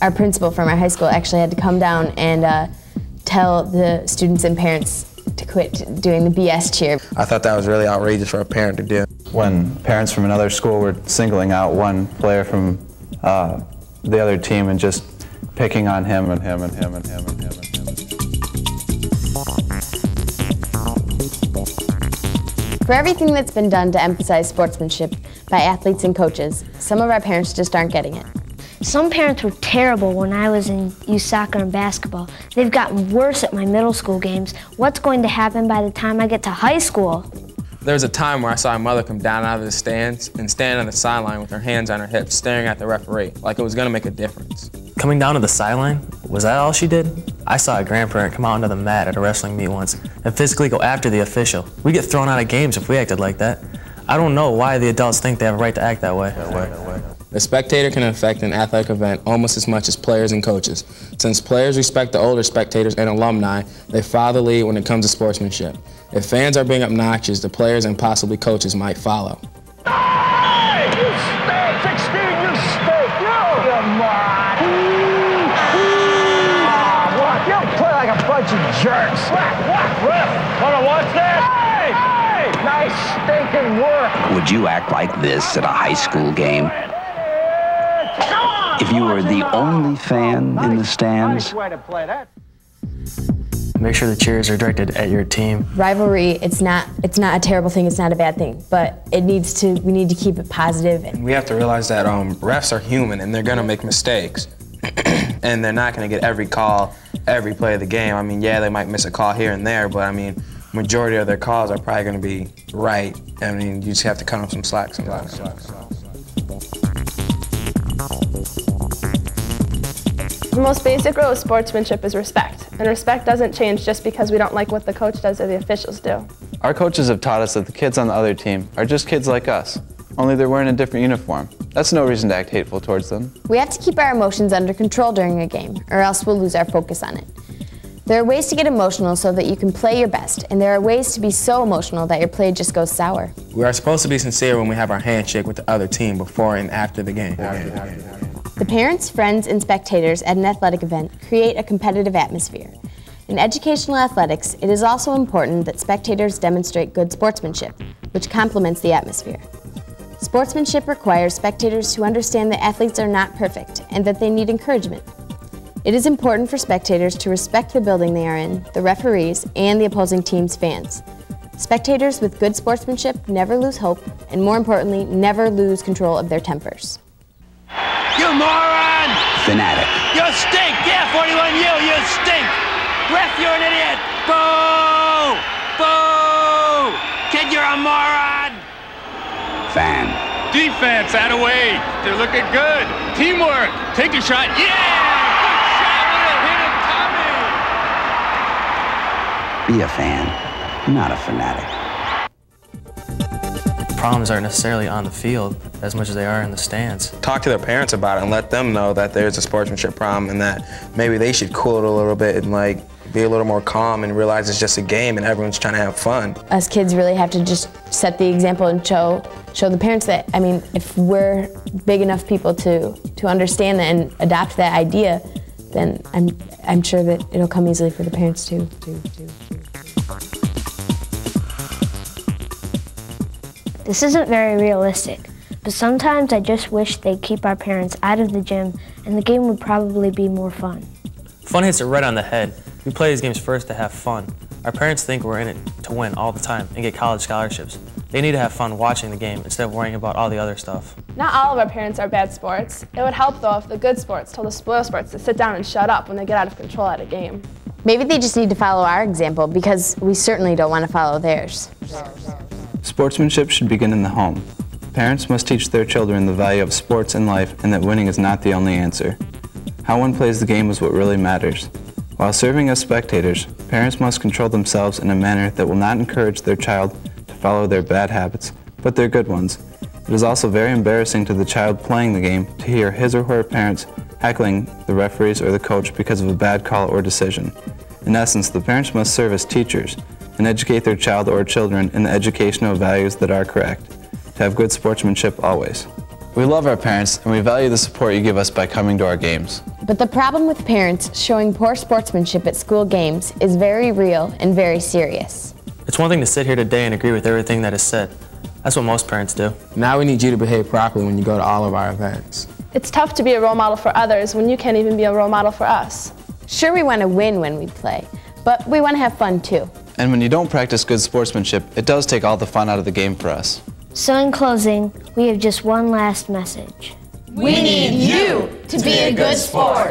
Our principal from our high school actually had to come down and tell the students and parents to quit doing the BS cheer. I thought that was really outrageous for a parent to do. When parents from another school were singling out one player from the other team and just picking on him and him and him and him and him and him. For everything that's been done to emphasize sportsmanship by athletes and coaches, some of our parents just aren't getting it. Some parents were terrible when I was in youth soccer and basketball. They've gotten worse at my middle school games. What's going to happen by the time I get to high school? There was a time where I saw a mother come down out of the stands and stand on the sideline with her hands on her hips, staring at the referee, like it was gonna make a difference. Coming down to the sideline, was that all she did? I saw a grandparent come out onto the mat at a wrestling meet once and physically go after the official. We get thrown out of games if we acted like that. I don't know why the adults think they have a right to act that way. The spectator can affect an athletic event almost as much as players and coaches. Since players respect the older spectators and alumni, they follow the lead when it comes to sportsmanship. If fans are being obnoxious, the players and possibly coaches might follow. Hey, you stink! 16, you stink! You moron! What? You play like a bunch of jerks! What? Ref! Wanna watch that? Hey! Hey! Nice stinking work! Would you act like this at a high school game? If you were the only fan in the stands? Nice way to play that. Make sure the cheers are directed at your team. Rivalry, it's not a terrible thing, it's not a bad thing, but we need to keep it positive. We have to realize that refs are human and they're gonna make mistakes. And they're not gonna get every call, every play of the game. I mean, yeah, they might miss a call here and there, but I mean, majority of their calls are probably gonna be right. I mean, you just have to cut them some slack sometimes. The most basic rule of sportsmanship is respect, and respect doesn't change just because we don't like what the coach does or the officials do. Our coaches have taught us that the kids on the other team are just kids like us, only they're wearing a different uniform. That's no reason to act hateful towards them. We have to keep our emotions under control during a game, or else we'll lose our focus on it. There are ways to get emotional so that you can play your best, and there are ways to be so emotional that your play just goes sour. We are supposed to be sincere when we have our handshake with the other team before and after the game. The parents, friends, and spectators at an athletic event create a competitive atmosphere. In educational athletics, it is also important that spectators demonstrate good sportsmanship, which complements the atmosphere. Sportsmanship requires spectators to understand that athletes are not perfect and that they need encouragement. It is important for spectators to respect the building they are in, the referees, and the opposing team's fans. Spectators with good sportsmanship never lose hope, and more importantly, never lose control of their tempers. You moron! Fanatic. You stink! Yeah, 41, you stink! Ref, you're an idiot! Boo! Boo! Kid, you're a moron! Fan. Defense, out of way. They're looking good. Teamwork. Take a shot. Yeah! Good shot. Hit it, Tommy! Be a fan, not a fanatic. Problems aren't necessarily on the field as much as they are in the stands. Talk to their parents about it and let them know that there's a sportsmanship problem and that maybe they should cool it a little bit and like be a little more calm and realize it's just a game and everyone's trying to have fun. Us kids really have to just set the example and show the parents that, I mean, if we're big enough people to understand that and adopt that idea, then I'm sure that it'll come easily for the parents too. This isn't very realistic, but sometimes I just wish they'd keep our parents out of the gym and the game would probably be more fun. Fun hits it right on the head. We play these games first to have fun. Our parents think we're in it to win all the time and get college scholarships. They need to have fun watching the game instead of worrying about all the other stuff. Not all of our parents are bad sports. It would help though if the good sports told the spoiled sports to sit down and shut up when they get out of control at a game. Maybe they just need to follow our example because we certainly don't want to follow theirs. Sportsmanship should begin in the home. Parents must teach their children the value of sports and life and that winning is not the only answer. How one plays the game is what really matters. While serving as spectators, parents must control themselves in a manner that will not encourage their child to follow their bad habits, but their good ones. It is also very embarrassing to the child playing the game to hear his or her parents heckling the referees or the coach because of a bad call or decision. In essence, the parents must serve as teachers and educate their child or children in the educational values that are correct, to have good sportsmanship always. We love our parents, and we value the support you give us by coming to our games. But the problem with parents showing poor sportsmanship at school games is very real and very serious. It's one thing to sit here today and agree with everything that is said. That's what most parents do. Now we need you to behave properly when you go to all of our events. It's tough to be a role model for others when you can't even be a role model for us. Sure, we want to win when we play, but we want to have fun too. And when you don't practice good sportsmanship, it does take all the fun out of the game for us. So in closing, we have just one last message. We need you to be a good sport.